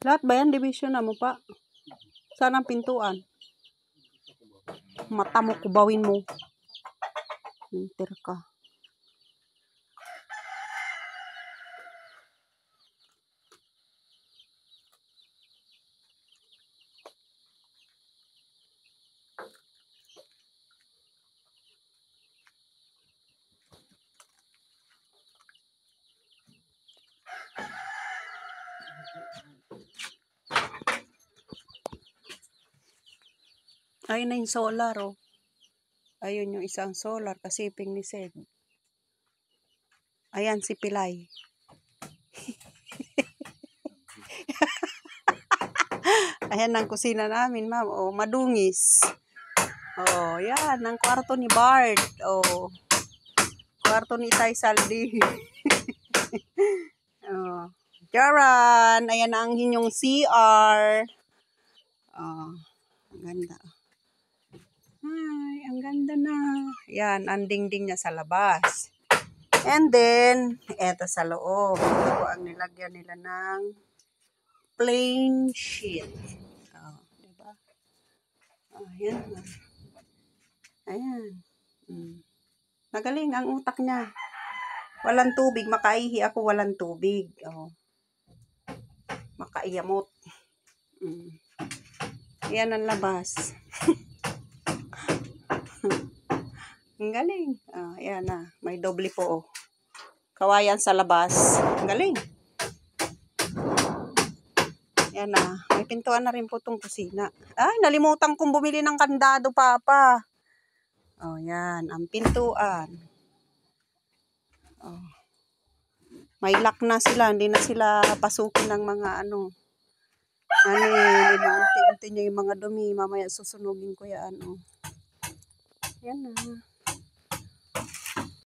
Lahat ba yan? Division na mo pa? Saan ang pintuan? Mata mo, kubawin mo. Hinter ka. Ayun na yung solar, oh. Ayun yung isang solar, kasiping ni Sed. Ayan si Pilay. Ayan ang kusina namin, ma'am. Oh, madungis. Oh, yan. Ang kwarto ni Bart. Oh, kwarto ni Tay Saldi. Oh, Jaran. Ayan ang inyong CR. Oh, ang ganda. Ay, ang ganda na. Yan, ang dingding niya sa labas. And then, eto sa loob. Ito ang nilagyan nila ng plain sheet. Oh, diba? Oh, yan. Ayan. Magaling ang utak niya. Walang tubig. Makaihi ako walang tubig. Oh. Makaiyamot. Yan ang labas. Ang galing. Oh, yan na. May doble po. Oh. Kawayan sa labas. Ang galing. Yan na. May pintuan na rin po itong kusina. Ay, nalimutan kong bumili ng kandado, Papa. Oh, yan. Ang pintuan. Oh. May lock na sila. Hindi na sila pasukin ng mga ano. Unti-unti niya yung mga dumi. Mamaya susunugin ko yan. Oh. Yan na.